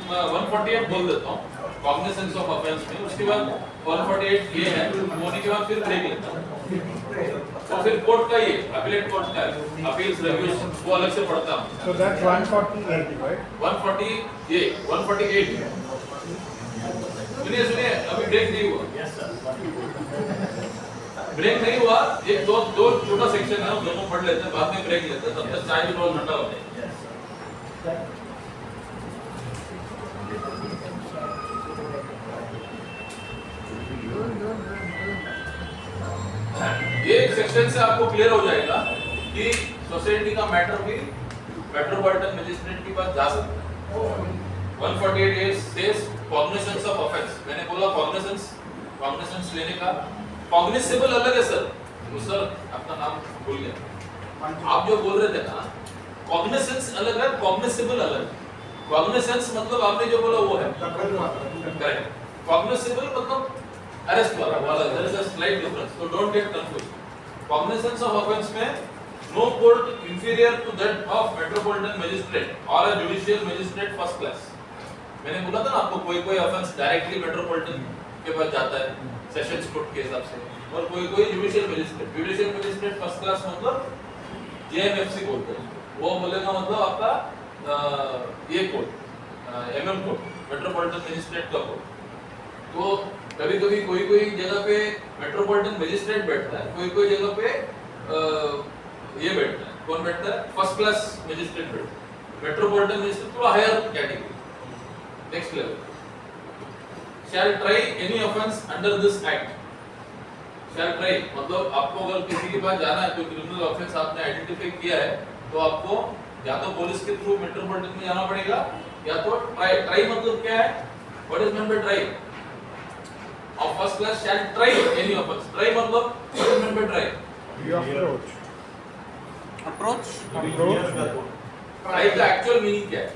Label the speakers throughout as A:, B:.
A: 148 बोल देता हूँ कॉग्निसेंस ऑफ ऑफेंस में, उसके बाद 148 ये है, होने के बाद फिर ब्रेक लेता हूँ, तो फिर कोर्ट का ये अपीलेट कोर्ट का अपील्स रिव्यूज वो अलग से पढ़ता हूँ।
B: So that's 148, right?
A: 140 ये 148 सुनिए अभी ब्रेक नहीं हुआ। ब्रेक नहीं हुआ, एक दो छोटा सेक्शन है, दोनों पढ़ लेते हैं, बाद में ब्रेक लेते हैं, तब तक चाय भी बहुत ठंडा होता है। ये एक सेक्शन से आपको क्लियर हो जाएगा कि सोसाइटी का मैटर भी मेट्रोपॉलिटन मजिस्ट्रेट के पास जा सकता है। 148 says cognizance of offense, मैंने बोला कॉग्निसेंस लेने का, कॉग्निसेबल अलग है सर, तो सर आपका नाम भूल गया, आप जो बोल रहे थे ना कॉग्निसेंस अलग है, कॉग्निसेबल अलग है। कॉग्निसेंस मतलब आपने जो बोला वो है करेक्ट, कॉग्निसेबल मतलब अरेस्ट वाला, there is a slight difference, so don't get confused. Cognizance of offense में no court inferior to that of metropolitan magistrate or a judicial magistrate first class. मैंने बोला था ना आपको कोई ऑफेंस डायरेक्टली मेट्रोपॉलिटन के पास जाता है सेशंस कोर्ट के हिसाब से, और कोई जुडिशियल मैजिस्ट्रेट फर्स्ट क्लास मतलब जेएमएफसी बोलते हैं, वो बोलेगा मतलब आपका ये court MM court metropolitan magistrate का कोर्ट। तो कभी कोई जगह पे मेट्रोपॉलिटन मैजिस्ट्रेट बैठता है, कोई जगह पे ये बैठता है, कौन बैठता है, फर्स्ट क्लास मैजिस्ट्रेट बैठता है, मेट्रोपॉलिटन मैजिस्ट्रेट थोड़ा higher category, next level. Shall try any offence under this act, shall try मतलब आपको अगर किसी के पास जाना है, कोई क्रिमिनल ऑफेंस आपने आइडेंटिफाई किया है, तो आपको या तो पुलिस के थ्रू मेट्रोपॉलिटन में जाना पड़ेगा, या तो ट्राई मतलब क्या है, what is meant by try of first class shall try any offense, try मतलब what is meant by try,
B: You approach.
A: try का actual meaning क्या है,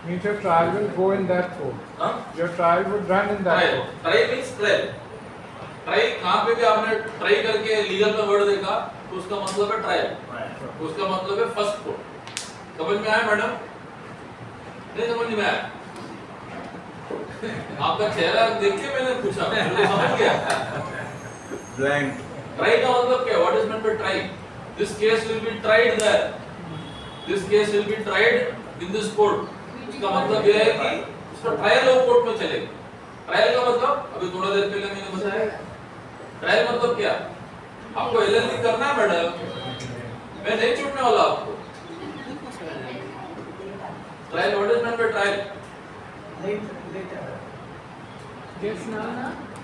B: Means your trial will go in that court.
A: हाँ
B: Your trial would run in that court.
A: try means trial, try कहाँ पे भी आपने try करके लीगल में वर्ड देखा तो उसका मतलब है ट्रायल, उसका मतलब है फर्स्ट कोर्ट। समझ में आया मैडम, नहीं समझ में आया? आपका चेहरा देख के मैंने पूछा, मुझे समझ गया।
C: Blank.
A: ट्राई का मतलब क्या, what is meant by try, this case will be tried there, this case will be tried in this court. इसका मतलब यह है कि उसका ट्रायल ऑफ कोर्ट में चलेगा। ट्रायल का मतलब अभी थोड़ा देर पहले मैंने बताया, ट्रायल मतलब क्या, आपको एलएलबी करना है मैडम, मैं नहीं छूटने वाला आपको। Trial, what is meant by trial,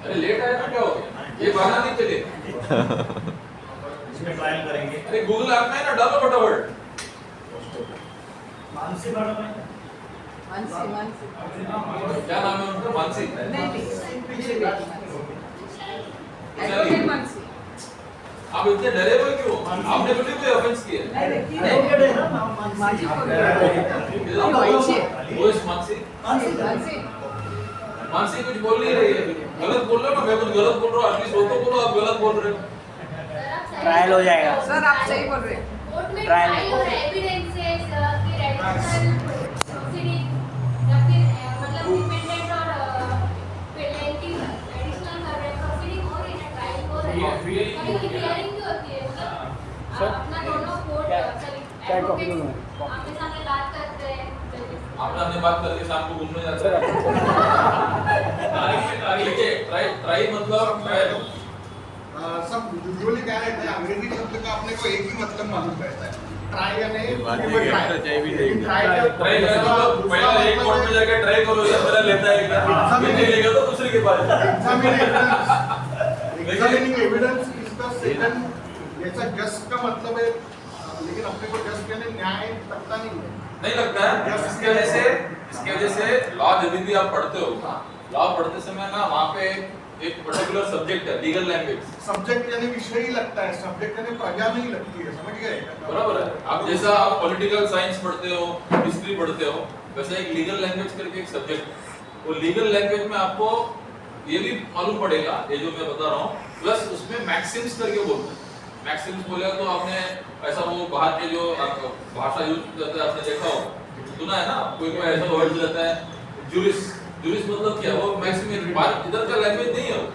A: अरे लेट आया तो क्या हो गया, ये बहाना नहीं चलेगा।
C: इसमें ट्रायल करेंगे।
A: अरे गूगल ऐप में ना डालो फटाफट,
C: मानसी मैडम है।
A: क्या नाम है उनका, मानसी, आप इतने डरे हुए क्यों, आपने तो कोई ऑफेंस किया है? मानसी कुछ बोल नहीं रही है, गलत बोल रहे हो ना, मैं कुछ गलत बोल रहा हूँ, एटलीस्ट वो तो बोलो आप गलत बोल रहे हो।
D: ट्रायल हो जाएगा
E: सर, आप सही बोल रहे हैं।
F: कोर्ट में
D: ट्रायल
F: ट्रायल और एविडेंसेस फिर एडिशनल प्रोसीडिंग या फिर मतलब डिपेंडेंट और पेनल्टी एडिशनल कर रहे प्रोसीडिंग हो रही है, ट्रायल हो रही है, कभी हियरिंग भी होती है, मतलब अपना दोनों कोर्ट एडवोकेट आमने सामने बात करते हैं,
A: आपने बात करके शाम को घूमने जाते हैं। ट्राई मतलब
G: सब यूजुअली क्या रहता है, अंग्रेजी शब्द का अपने को एक ही मतलब मालूम रहता है, ट्राई यानी
A: ट्राई पहले एक कोर्ट में जाके ट्राई करो, ये मेरा लेता है क्या, नहीं लेगा तो दूसरे के पास।
G: Examining evidence is the second, ऐसा जस्ट का मतलब है, लेकिन अपने को जस्ट यानी न्याय लगता नहीं
A: लगता है। इसके वजह से लॉ जब भी आप पढ़ते हो ना, लॉ पढ़ते समय ना वहाँ पे एक पर्टिकुलर सब्जेक्ट है, लीगल लैंग्वेज
G: सब्जेक्ट यानी विषय ही लगता है, सब्जेक्ट यानी प्रजा नहीं लगती है, समझ गए?
A: बराबर है। आप जैसा आप पॉलिटिकल साइंस पढ़ते हो, हिस्ट्री पढ़ते हो, वैसे एक लीगल लैंग्वेज करके एक सब्जेक्ट, वो लीगल लैंग्वेज में आपको ये भी मालूम पड़ेगा, ये जो मैं बता रहा हूँ, प्लस उसमें मैक्सिम्स करके बोलते हैं। मैक्सिम्स बोलेगा तो आपने ऐसा वो बाहर के जो भाषा यूज करते हैं आपने देखा हो, सुना है ना, कोई कोई ऐसा वर्ड रहता है जुरिस। जुरिस मतलब क्या, वो मैक्सिमम बात इधर का लैंग्वेज नहीं है वो।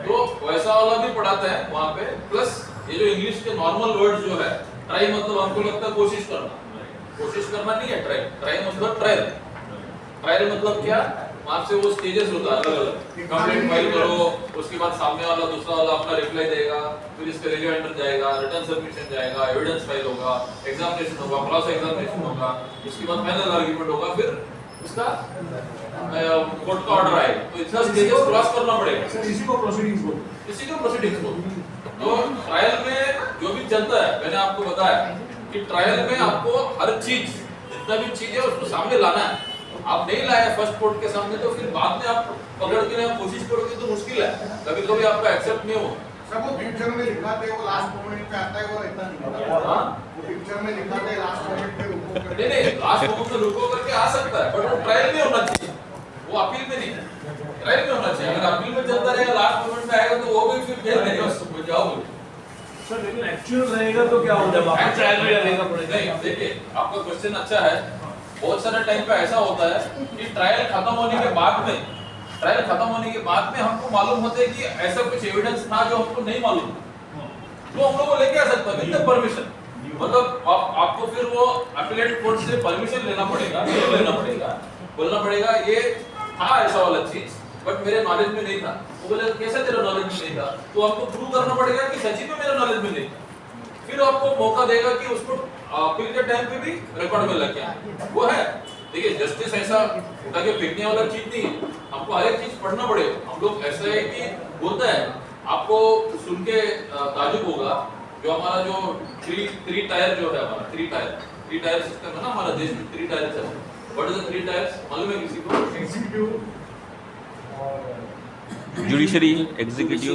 A: तो वैसा वाला भी पढ़ाता है वहाँ पे। प्लस ये जो इंग्लिश के नॉर्मल वर्ड जो है, ट्राई मतलब हमको लगता है कोशिश करना, कोशिश करना नहीं है ट्राई। ट्राई मतलब ट्रायल। ट्रायल मतलब क्या, वहाँ से वो स्टेजेस होता है अलग अलग। कंप्लेंट फाइल करो, उसके बाद सामने वाला दूसरा वाला अपना रिप्लाई देगा, फिर इसका रिव्यू एंटर जाएगा, रिटर्न सबमिशन जाएगा, एविडेंस फाइल होगा, एग्जामिनेशन होगा, क्रॉस एग्जामिनेशन होगा, उसके बाद फाइनल आर्गुमेंट होगा, फिर उसका कोर्ट का ऑर्डर आएगा। तो इतना स्टेजेस क्रॉस करना पड़ेगा।
C: इसी को प्रोसीडिंग्स बोलते
A: इसी को प्रोसीडिंग्स बोलते हैं। तो ट्रायल में जो भी चलता है, मैंने आपको बताया कि ट्रायल में आपको हर चीज, जितना भी चीज है उसको सामने लाना है। आप नहीं लाए फर्स्ट कोर्ट के सामने, तो फिर बाद में आप पकड़ के कोशिश करोगे तो मुश्किल है, कभी कभी आपका एक्सेप्ट नहीं हो।
G: सब वो पिक्चर में दिखाते हैं, वो लास्ट मोमेंट पे आता है, वो रहता नहीं है।
A: हाँ?
G: वो पिक्चर में दिखाते हैं लास्ट मोमेंट पे रुको
A: नहीं
G: करके।
A: नहीं, लास्ट मोमेंट में रुको करके आ सकता है, बट वो ट्रायल में होना चाहिए, वो अपील में नहीं। ट्रायल में होना चाहिए। अगर अपील में चलता रहेगा, लास्ट मोमेंट में आएगा तो वो भी फिर भेज देगा उसको, जाओ बोलो।
C: सर लेकिन एक्चुअल रहेगा तो क्या हो जाएगा, वापस ट्रायल में रहेगा पड़ेगा।
A: नहीं, देखिए आपका क्वेश्चन अच्छा है। बहुत सारे टाइम पे ऐसा होता है कि ट्रायल खत्म होने के बाद में, ट्रायल खत्म होने के बाद में हमको मालूम होता है कि ऐसा कुछ एविडेंस था जो हमको नहीं मालूम, तो हम लोग को लेके आ सकता है विद परमिशन। मतलब आपको फिर वो अपीलेट कोर्ट से परमिशन लेना पड़ेगा, लेना पड़ेगा, बोलना पड़ेगा ये था ऐसा वाला चीज, बट मेरे नॉलेज में नहीं था। वो बोले कैसे तेरा नॉलेज में नहीं था, तो आपको प्रूव करना पड़ेगा कि सच्ची में मेरा नॉलेज में नहीं था। फिर आपको मौका देगा कि उसको अपील के टाइम पे भी रिकॉर्ड में लग गया। वो है, देखिए जस्टिस ऐसा उठा के फेंकने वाला चीज नहीं है, हमको हर एक चीज पढ़ना पड़ेगा। हम लोग ऐसा है कि बोलता है, आपको सुन के ताजुब होगा, जो हमारा जो थ्री टायर जो है, हमारा थ्री टायर सिस्टम है ना हमारा देश में, थ्री टायर है। What is the three tyres, मालूम है किसी को?
C: एग्जीक्यूटिव,
E: जुडिशरी, एग्जीक्यूटिव,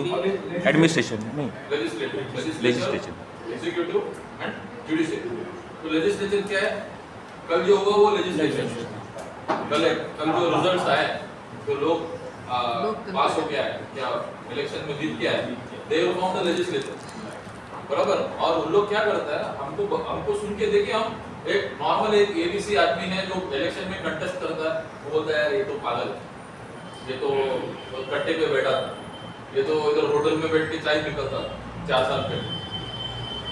E: एडमिनिस्ट्रेशन नहीं,
A: लेजिस्लेचर, एग्जीक्यूटिव एंड जुडिशरी। तो लेजिस्लेचर क्या है? कल जो होगा वो लेजिस्लेचर। कल जो रिजल्ट्स आए, तो लोग पास हो गया है, क्या इलेक्शन में जीत गया है, they will form the legislature, बराबर। और उन लोग क्या करता है, हमको सुन के देखिए, हम एक नॉर्मल एक एबीसी आदमी है जो इलेक्शन में कंटेस्ट करता है, वो बोलता है ये तो पागल है, ये तो कट्टे पे बैठा था, ये तो इधर होटल में बैठ के चाय पीता था 4 साल पहले।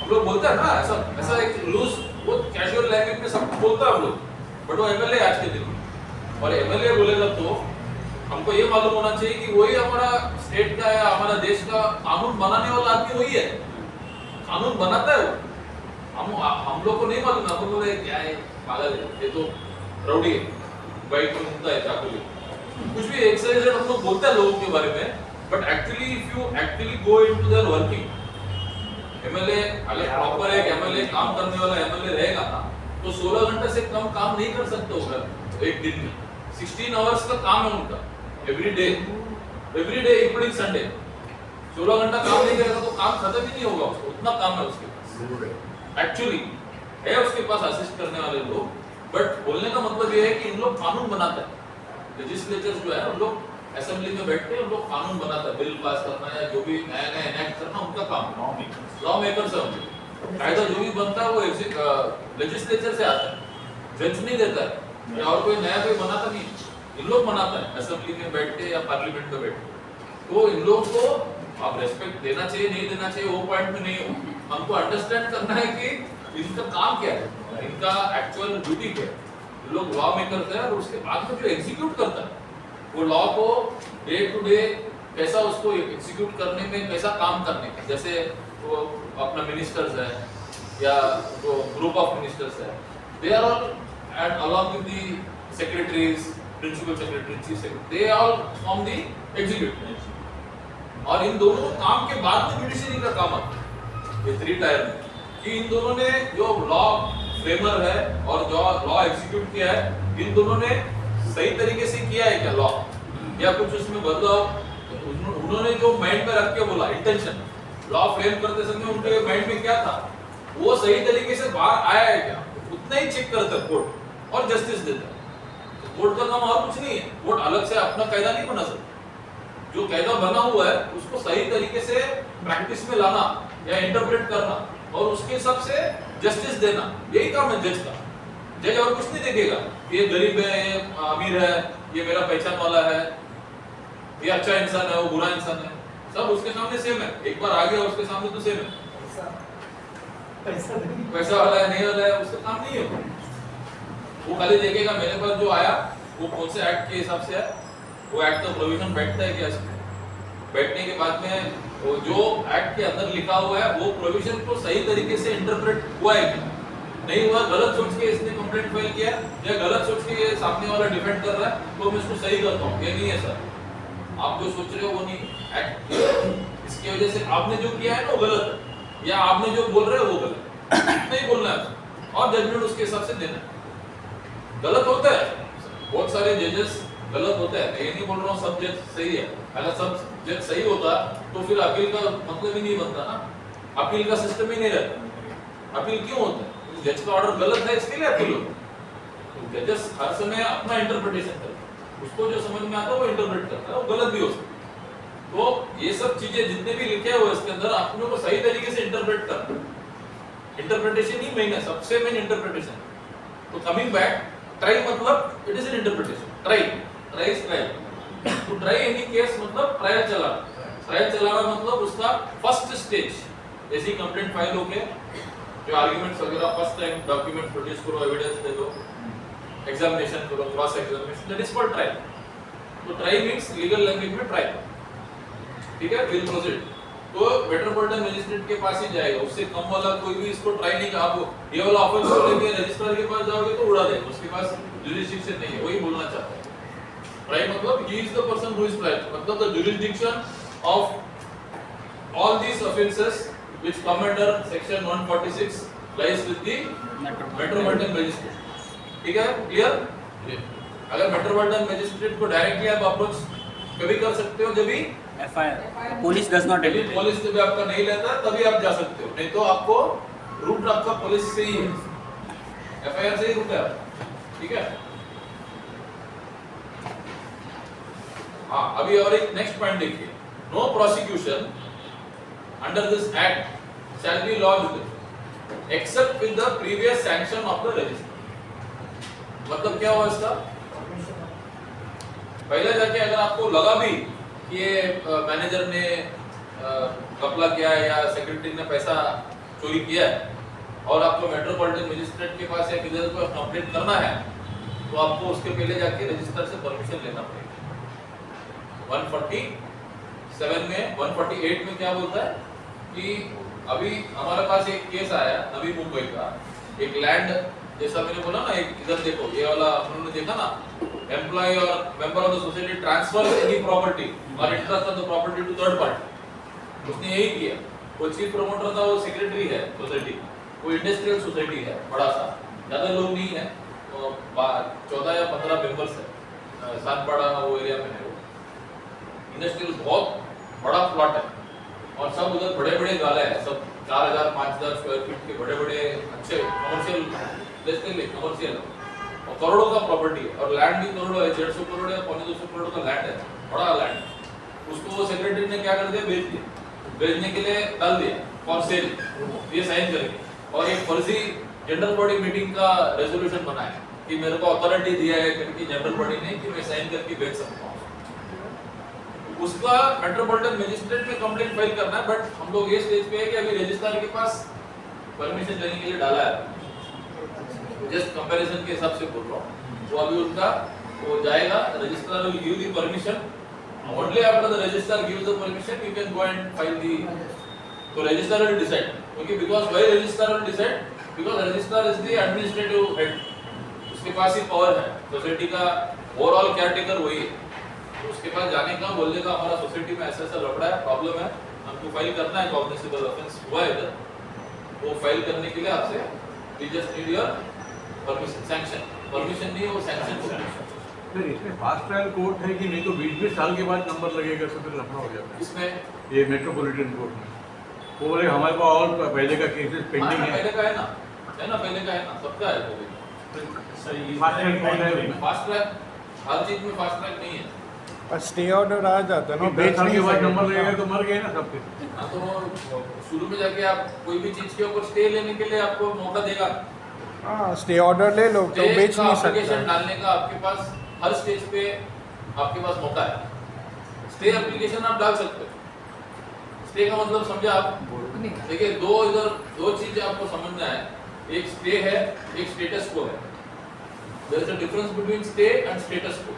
A: हम लोग बोलते हैं ना, ऐसा एक लूज, वो कैजुअल लैंग्वेज में सब बोलता है हम लोग, बट वो एमएलए आज के दिन में। और एमएलए बोलेगा तो हमको ये मालूम होना चाहिए कि वही हमारा स्टेट का या हमारा देश का कानून बनाने वाला आदमी वही है, कानून बनाता है वो। हम लोग को नहीं मालूम, हम लोग क्या है, पागल है, ये तो रउडी है, बाइक में घूमता है, चाकू लेके, कुछ भी एक्सरसाइज हम लोग बोलते हैं लोगों के बारे में। But actually if you actually go into their working, MLA अगर प्रॉपर एक एमएलए काम करने वाला एमएलए रहेगा ना, तो 16 घंटे से कम काम नहीं कर सकते होगा एक दिन में। 16 आवर्स का काम है उनका, एवरी डे इंक्लूडिंग संडे। 16 घंटा काम नहीं करेगा तो काम खत्म ही नहीं होगा उसको, उतना काम है उसके पास। एक्चुअली है उसके पास असिस्ट करने वाले लोग, बट बोलने का मतलब ये है कि इन लोग कानून बनाते हैं। लेजिस्लेचर जो है, उन लोग असेंबली में बैठते हैं, उन लोग कानून बनाता है, बिल पास करना या जो भी नया नया एनेक्ट करना उनका काम है। लॉ मेकर्स है, कायदा जो भी बनता है वो लेजिस्लेचर से आता है, जज नहीं देता है, या और कोई नया कोई बनाता नहीं, इन लोग बनाता है असेंबली में बैठ के या पार्लियामेंट में बैठ के। तो इन लोग को आप रेस्पेक्ट देना चाहिए, नहीं देना चाहिए, वो पॉइंट में नहीं हो। हमको अंडरस्टैंड करना है कि इनका काम क्या है, इनका एक्चुअल ड्यूटी क्या है। लोग लॉ मेकर्स है, और उसके बाद में जो एग्जीक्यूट करता है वो लॉ को डे टू डे कैसा उसको एग्जीक्यूट करने में कैसा काम करने का, जैसे वो अपना मिनिस्टर्स है या जो ग्रुप ऑफ मिनिस्टर्स है, they are all and along with the secretaries, principal secretary, chief secretary, they all from the executive. और इन दोनों काम के बाद में जुडिशरी का काम आता है ये 3 टायर में, कि इन दोनों ने जो लॉ फ्रेमर है और जो लॉ एग्जीक्यूट किया है, इन दोनों ने सही तरीके से किया है क्या लॉ, या कुछ उसमें बदलाव उन्होंने जो माइंड में रख के बोला, इंटेंशन लॉ फ्रेम करते समय उनके माइंड में क्या था, वो सही तरीके से बाहर आया है क्या, उतना ही चेक करता है कोर्ट और जस्टिस देता है। कोर्ट का काम और कुछ नहीं है, कोर्ट अलग से अपना कायदा नहीं बना सकता। जो कायदा बना हुआ है उसको सही तरीके से प्रैक्टिस में लाना या इंटरप्रेट करना और उसके हिसाब से जस्टिस देना, यही काम है जज का। जज और कुछ नहीं देखेगा, ये गरीब है, ये अमीर है, ये मेरा पहचान वाला है, ये अच्छा इंसान है, वो बुरा इंसान है, सब उसके सामने सेम है। एक बार आ गया उसके सामने तो सेम है। पैसा वाला है नहीं वाला है उसका काम नहीं है। वो खाली देखेगा मेरे पास जो आया वो कौन से एक्ट के हिसाब से है, वो एक्ट का प्रोविजन बैठता है क्या इसमें, बैठने के बाद में वो जो एक्ट के अंदर लिखा हुआ है वो प्रोविजन को सही तरीके से इंटरप्रेट हुआ है क्या नहीं हुआ, गलत सोच के इसने कंप्लेंट फाइल किया या गलत सोच के ये सामने वाला डिफेंड कर रहा है तो मैं इसको सही करता हूँ, ये नहीं है सर, आप जो सोच रहे हो वो नहीं एक्ट, इसकी वजह से आपने जो किया है ना वो गलत है, या आपने जो बोल रहे हो वो गलत नहीं बोलना है और जजमेंट उसके हिसाब से देना है। गलत होता है, बहुत सारे जजेस गलत होते हैं, मैं ये नहीं बोल रहा हूँ सब जज सही है, अगर सब जज सही होता तो फिर अपील का मतलब ही नहीं बनता ना, अपील का सिस्टम ही नहीं रहता। अपील क्यों होता है, जज का ऑर्डर गलत है इसके लिए अपील होता है। तो जजेस हर समय अपना इंटरप्रिटेशन करते हैं, उसको जो समझ में आता है वो इंटरप्रेट करता है, वो गलत भी हो सकता है। तो ये सब चीजें जितने भी लिखे हुए इसके अंदर अपने को सही तरीके से इंटरप्रेट करना, इंटरप्रिटेशन ही मेन है, सबसे मेन इंटरप्रिटेशन। तो कमिंग बैक, ट्राई मतलब it is an interpretation, try तो ट्राई एनी केस मतलब ट्रायल चलाना मतलब उसका फर्स्ट स्टेज, जैसी कंप्लेंट फाइल होके जो आर्गुमेंट्स वगैरह फर्स्ट टाइम डॉक्यूमेंट प्रोड्यूस करो, एविडेंस दे दो, एग्जामिनेशन करो, cross examination, that is called trial. तो ट्राई मींस लीगल लैंग्वेज में ट्राई, ठीक है, विल प्रोसीड। तो मेट्रोपॉलिटन मजिस्ट्रेट के पास ही जाएगा, उससे कम वाला कोई भी इसको ट्राई नहीं, आप ये वाला ऑफेंस को लेके रजिस्ट्रार के पास जाओगे तो उड़ा देगा, उसके पास जुरिसडिक्शन नहीं है, वही बोलना चाहता है। ट्राई मतलब he is the person who is tried, मतलब the jurisdiction of all these offences which come under section 146 lies with the metropolitan magistrate, ठीक है, क्लियर। अगर मेट्रोपॉलिटन मजिस्ट्रेट को डायरेक्टली आप अप्रोच कभी कर सकते हो जब भी
D: FIR पुलिस डज नॉट
A: यदि पुलिस जब आपका नहीं लेता तभी आप जा सकते हो, नहीं तो आपको रूट आपका पुलिस से ही है, FIR से ही रूट है, ठीक है। हाँ, अभी और एक नेक्स्ट पॉइंट देखिए, no prosecution under this act shall be lodged except with the previous sanction of the registrar। मतलब क्या हुआ इसका, पहले जाके अगर आपको लगा भी कि ये मैनेजर ने घपला किया है या सेक्रेटरी ने पैसा चोरी किया है और आपको मेट्रोपॉलिटन मजिस्ट्रेट के पास या किधर को कंप्लेंट करना है तो आपको उसके पहले जाके रजिस्टर से परमिशन लेना पड़ेगा। 147 में 148 में क्या बोलता है कि अभी हमारे पास एक केस आया नवी मुंबई का, एक लैंड, जैसा मैंने बोला ना, एक इधर देखो ये वाला उन्होंने देखा ना, एम्प्लॉय और member of the society transfer any property और interest of the property to third party, उसने यही किया। वो चीफ प्रमोटर था, वो सेक्रेटरी है सोसाइटी, वो इंडस्ट्रियल सोसाइटी है, बड़ा सा, ज्यादा लोग नहीं है, 14 या 15 मेंबर्स है, सातपाड़ा वो एरिया में है, वो इंडस्ट्रियल बहुत बड़ा प्लॉट है और सब उधर बड़े बड़े गाले हैं, सब 4000 5000 स्क्वायर फीट के बड़े बड़े अच्छे कमर्शियल प्लेस के लिए, कमर्शियल और करोड़ों का प्रॉपर्टी है और लैंड भी करोड़ों है, 150 करोड़ या 250 करोड़ का लैंड है, बड़ा लैंड। उसको वो सेक्रेटरी ने क्या कर दिया, बेच दिया, बेचने के लिए डाल दिया फॉर सेल, ये साइन करके, और एक फर्जी जनरल बॉडी मीटिंग का रेजोल्यूशन बनाया कि मेरे को अथॉरिटी दिया है क्योंकि जनरल बॉडी ने कि मैं साइन करके बेच सकता हूँ। उसका मेट्रोपॉलिटन मजिस्ट्रेट में कंप्लेंट फाइल करना है, बट हम लोग ये स्टेज पे है कि अभी रजिस्ट्रार के पास परमिशन देने के लिए डाला है, जस्ट कंपैरिजन के हिसाब से बोल रहा हूँ, वो अभी उनका वो जाएगा, registrar will give the permission, only after the registrar gives the permission you can go and file the, तो रजिस्ट्रार विल डिसाइड, क्योंकि because why registrar will decide, because registrar is the administrative head, उसके पास ही power है, society का overall caretaker वही है, तो उसके पास जाने का, बोलने का हमारा सोसाइटी में ऐसा ऐसा लफड़ा है, प्रॉब्लम है, हमको फाइल करना है, कॉग्निजेबल ऑफेंस हुआ है इधर, वो फाइल करने के लिए आपसे we just need your permission, sanction, permission नहीं वो सैंक्शन परमिशन।
C: फिर इसमें फास्ट ट्रायल कोर्ट है कि नहीं तो 20-20 साल के बाद नंबर लगेगा तो फिर लफड़ा हो जाता है
A: इसमें
C: ये मेट्रोपॉलिटन कोर्ट में। वो बोले हमारे पास और पहले का केसेस पेंडिंग है,
A: पहले का है ना, पहले का है ना, सबका है वो भी।
C: फास्ट ट्रैक कौन है?
A: फास्ट ट्रैक हर चीज में फास्ट ट्रैक नहीं है,
B: पर स्टे ऑर्डर आ जाता है ना,
C: 10 साल के बाद नंबर लगेगा
B: सकते।
C: तो मर गए ना सबके।
A: हाँ, तो शुरू में जाके आप कोई भी चीज के ऊपर स्टे लेने के लिए आपको मौका देगा,
B: हाँ स्टे ऑर्डर ले लो तो
A: स्टे
B: बेच
A: का
B: नहीं सकता
A: एप्लीकेशन
B: है।
A: डालने का आपके पास हर स्टेज पे आपके पास मौका है। स्टे एप्लीकेशन आप डाल सकते हो। स्टे का मतलब समझे आप? देखिए दो चीज आपको समझना है, एक स्टे है, एक स्टेटस को है। There is a difference between stay and status quo.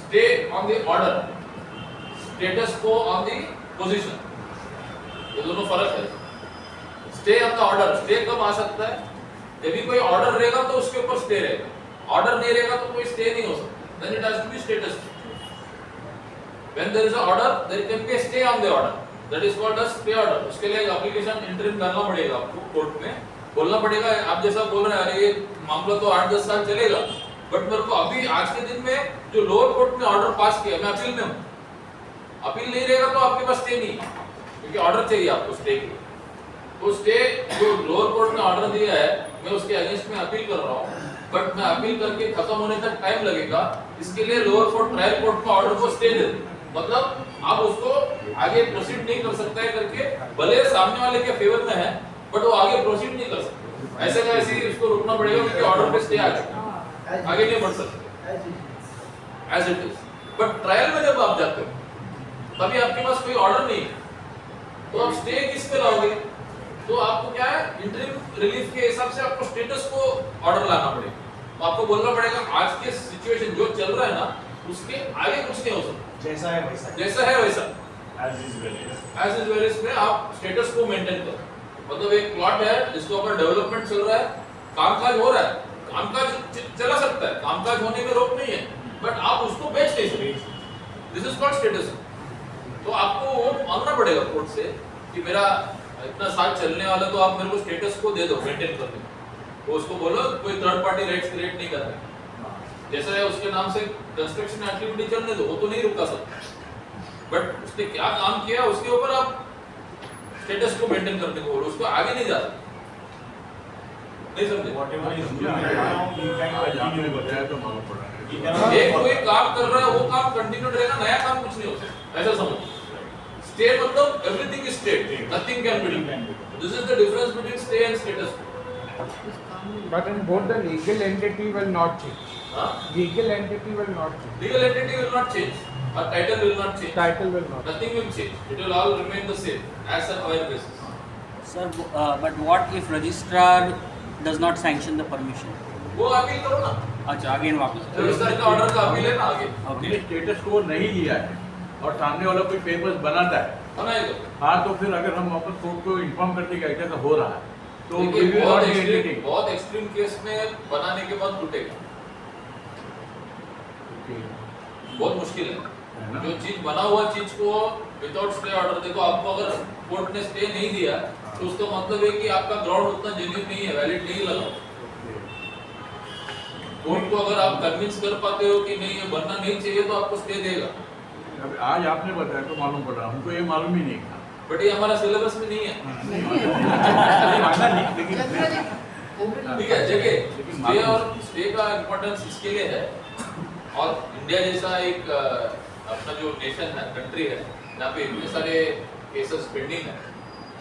A: Stay on the order, status quo on the position, ये दोनों फर्क है। Stay on the order, stay कब आ सकता है? यदि कोई ऑर्डर रहेगा तो उसके ऊपर स्टे रहेगा। ऑर्डर नहीं रहेगा तो कोई स्टे नहीं हो सकता। Then it has to be status. When there is a order there can be stay on the order, that is called a stay order. उसके लिए एक एप्लीकेशन इंटरिम करना पड़ेगा आपको, कोर्ट में बोलना पड़ेगा। आप जैसा बोल रहे हैं, अरे ये मामला तो 8-10 साल चलेगा, बट मेरे को अभी आज के दिन में जो लोअर कोर्ट ने ऑर्डर पास किया, मैं अपील में हूं। अपील नहीं रहेगा तो आपके पास स्टे नहीं है, क्योंकि ऑर्डर चाहिए आपको स्टे के लिए। तो स्टे जो लोअर कोर्ट ने ऑर्डर दिया है, मैं उसके अगेंस्ट में अपील कर रहा हूं, बट मैं अपील करके खत्म होने तक टाइम लगेगा। इसके लिए लोअर कोर्ट ट्रायल कोर्ट का ऑर्डर को स्टे दे दे, मतलब आप उसको आगे प्रोसीड नहीं कर सकता है करके, भले सामने वाले के फेवर में है बट वो आगे प्रोसीड नहीं कर सकते। ऐसे का ऐसे ही उसको रुकना पड़ेगा, क्योंकि ऑर्डर पे स्टे आ चुका, आगे नहीं बढ़ सकते as it is. But trial में जब आप जाते हो तभी आपके पास कोई ऑर्डर नहीं है, तो आप स्टे किस पे लाओगे? तो आपको क्या है, इंटरिम रिलीफ के हिसाब से आपको स्टेटस को ऑर्डर लाना पड़ेगा। तो आपको बोलना पड़ेगा आज के सिचुएशन जो चल रहा है ना, उसके आगे कुछ नहीं हो सकता, जैसा है वैसा एज इज वेरियस में आप स्टेटस को मेंटेन करो। मतलब एक प्लॉट है जिसके ऊपर डेवलपमेंट चल रहा है, कामकाज हो रहा है, कामकाज चला सकता है, कामकाज होने में रोक नहीं है, बट आप उसको बेच नहीं सकते। This is called status. तो आपको वो मांगना पड़ेगा कोर्ट से कि मेरा इतना साल चलने वाला, तो आप मेरे को स्टेटस को दे दो, मेंटेन कर दो। तो उसको बोलो कोई थर्ड पार्टी राइट्स क्रिएट नहीं कर रहा, जैसा है उसके नाम से कंस्ट्रक्शन एक्टिविटी चलने दो, वो तो नहीं रुका सकता। बट उसने क्या काम किया उसके ऊपर आप स्टेटस को मेंटेन करने को बोलो, उसको आगे नहीं जा सकते। नहीं समझे?
C: बताया तो मालूम पड़ा।
A: एक कोई काम कर रहा है, वो काम कंटिन्यू रहेगा, नया काम कुछ नहीं हो सकता, ऐसा समझो। स्टे मतलब everything is state, nothing can be done. This is the difference between stay and status.
B: But in both the legal entity will not change.
A: हाँ?
B: Legal entity will not change.
A: Legal entity will not change, or title will not change.
B: Title will not.
A: Nothing will change. It will all remain the same as an oil basis.
D: Sir, but what if registrar does not sanction the permission?
A: वो appeal करो ना,
D: अच्छा, again वापस।
A: Register का order का appeal है ना आगे,
C: हमने स्टेटस को नहीं लिया है और सामने वाला कोई पेपर्स बनाता है,
A: बनाएगा।
C: हाँ, तो फिर अगर हम वापस कोर्ट को इन्फॉर्म करते कि ऐसा हो रहा है, तो we
A: देखिए
C: will not be entertaining.
A: बहुत एक्सट्रीम केस में बनाने के बाद टूटेगा,
C: Okay.
A: बहुत मुश्किल
C: है
A: है।
C: ना?
A: जो चीज बना हुआ चीज को विदाउट स्टे ऑर्डर, देखो आपको अगर कोर्ट ने स्टे नहीं दिया तो उसका मतलब है कि आपका ग्राउंड उतना जेन्युइन नहीं है, वैलिड नहीं लगा। कोर्ट को अगर आप कन्विंस कर पाते हो कि नहीं ये बनना नहीं चाहिए तो आपको स्टे देगा।
C: अब आज आपने बताया तो मालूम पड़ा, हमको ये मालूम ही नहीं था।
A: बट ये हमारा सिलेबस में नहीं है।
C: माना नहीं, लेकिन
A: ठीक है, देखिए
C: लेकिन
A: स्टे और स्टे का इम्पोर्टेंस इसके लिए है, और इंडिया जैसा एक अपना जो नेशन है, कंट्री है, जहाँ पे इतने सारे केसेस पेंडिंग है,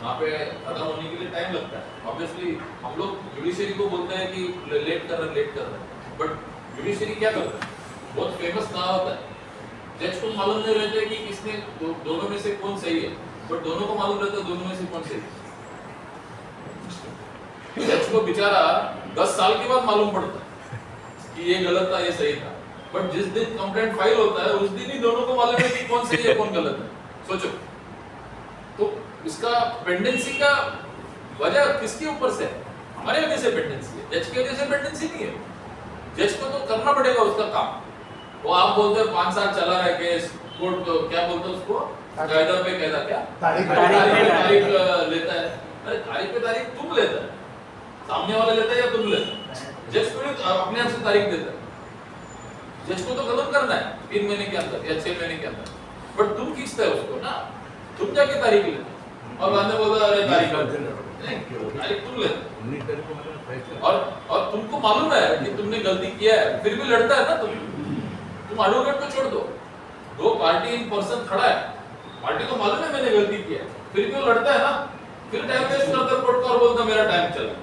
A: वहाँ पे खत्म होने के लिए टाइम लगता है। ऑब्वियसली हम लोग जुडिशरी को बोलते हैं कि लेट कर रहे हैं, बट जुडिशरी क्या करता है? बहुत फेमस कहावत है, जज को मालूम नहीं रहता है कि किसने दोनों में से कौन सही है, बट दोनों को मालूम रहता है दोनों में से कौन सही है। जज को बेचारा 10 साल के बाद मालूम पड़ता है कि ये गलत था, ये सही था, बट जिस दिन कंप्लेंट फाइल होता है उस दिन ही दोनों को मालूम है कि कौन सही है कौन गलत है। सोचो, तो इसका पेंडेंसी का वजह किसके ऊपर से है? हमारे वजह से पेंडेंसी है, जज की वजह से पेंडेंसी नहीं है। जज को तो करना पड़ेगा उसका काम। वो आप बोलते हैं 5 साल चला रहा है केस, कोर्ट तो क्या बोलते हैं उसको, कायदा पे कायदा, क्या तारीख लेता है। अरे तारीख पे तारीख तुम लेता है, सामने वाला लेता है या तुम लेता है? जज को अपने आप से तारीख देता है। जज को तो खत्म करना है 3 महीने के अंदर या 6 महीने के अंदर, बट तुम खींचते हो उसको ना, तुम जाके तारीख लेते हो और बाद में बोलते अरे तारीख तुम लेते हो।
C: 19 तारीख को मतलब फैसला।
A: और तुमको मालूम है कि तुमने गलती किया है, फिर भी लड़ता है ना तुम एडवोकेट को छोड़ दो, 2 पार्टी इन पर्सन खड़ा है, पार्टी को मालूम है मैंने गलती किया है, फिर भी वो लड़ता है ना, फिर टाइम वेस्ट करता है कोर्ट का और बोलता मेरा टाइम चला।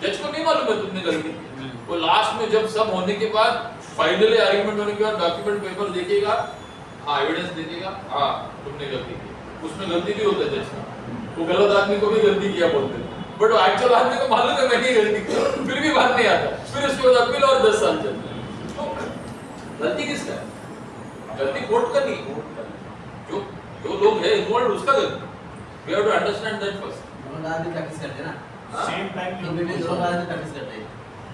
A: जज को नहीं मालूम है तुमने गलती की। वो लास्ट में जब सब होने के बाद फाइनली आर्गुमेंट होने के बाद डॉक्यूमेंट पेपर देखेगा, हाँ एविडेंस देखेगा, हाँ तुमने गलती की, उसमें गलती भी होता है जज का। वो गलत आदमी को भी गलती किया बोलते हैं, बट एक्चुअल आदमी को मालूम है मैंने गलती की, फिर भी बात नहीं आता, फिर उसके बाद अपील और 10 साल चलता है। तो गलती किसका है? गलती कोर्ट का नहीं, जो लोग है इन्वॉल्व उसका गलती। We have to understand that first.
H: दोनों आदमी प्रैक्टिस करते हैं ना,
C: सेम टाइम
H: दोनों आदमी प्रैक्टिस करते हैं।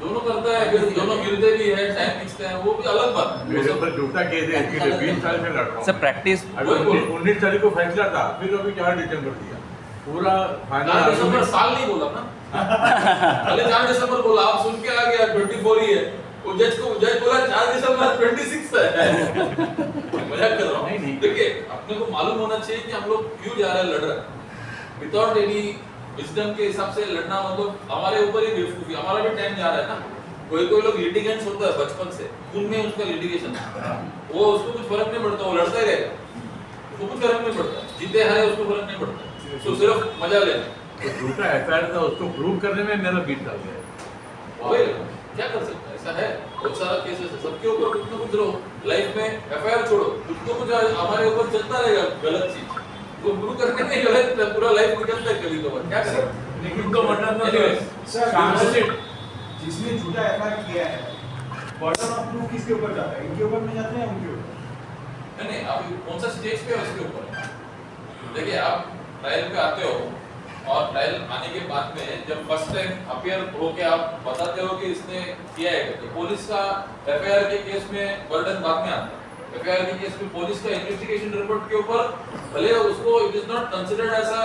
A: दोनों करता है, फिर दोनों मिलते भी है, टाइम खींचते हैं, वो भी अलग बात है।
C: मेरे ऊपर झूठा केस है, इसके लिए 20 साल से लड़ रहा हूँ।
E: सर प्रैक्टिस
C: अभी 19 तारीख को फैसला था, फिर अभी 4 दिसंबर दिया, पूरा
A: 4 दिसंबर साल नहीं बोला ना, पहले 4 दिसंबर बोला, आप सुन के आ गया 24 ही है, वो जज बोला 4 दिसंबर 26 है। मजाक कर रहा हूँ।
C: नहीं।
A: देखिए अपने को मालूम होना चाहिए कि हम लोग क्यों जा रहे हैं, लड़ रहे हैं विदाउट एनी विजडम के हिसाब से लड़ना, मतलब हमारे ऊपर ही बेवकूफी, हमारा भी टाइम जा रहा है ना। कोई लोग लिटिगेंट्स होता है बचपन से, खून में उसका लिटिगेशन, वो उसको कुछ फर्क नहीं पड़ता, वो लड़ता ही रहेगा, उसको कुछ फर्क नहीं पड़ता, जीते हारे उसको फर्क नहीं पड़ता, उसको सिर्फ मजा लेना।
C: तो झूठा एफआईआर था, उसको प्रूव करने में मेरा 20 साल गया।
A: वही क्या कर सकता है, ऐसा है बहुत सारा केसेस है, सबके ऊपर कुछ ना कुछ रहो लाइफ में। एफआईआर छोड़ो, कुछ तो कुछ हमारे ऊपर चलता रहेगा गलत चीज, वो प्रूव करने में गलत पूरा लाइफ निकलता है कभी कभार, क्या करें।
C: लेकिन तो मतलब
G: सर जिसने झूठा एफआईआर किया है, बर्डन ऑफ प्रूफ किसके ऊपर जाता है, इनके ऊपर नहीं जाते हैं उनके ऊपर?
A: नहीं अभी कौन सा स्टेज पे है उसके ऊपर। देखिए आप ट्रायल पे आते हो और ट्रायल आने के बाद में जब फर्स्ट टाइम अपीयर होके आप बताते हो कि इसने किया है, तो पुलिस का एफआईआर के केस में बर्डन बाद में आता है। एफआईआर के केस में पुलिस का इन्वेस्टिगेशन रिपोर्ट के ऊपर भले उसको it is not considered as a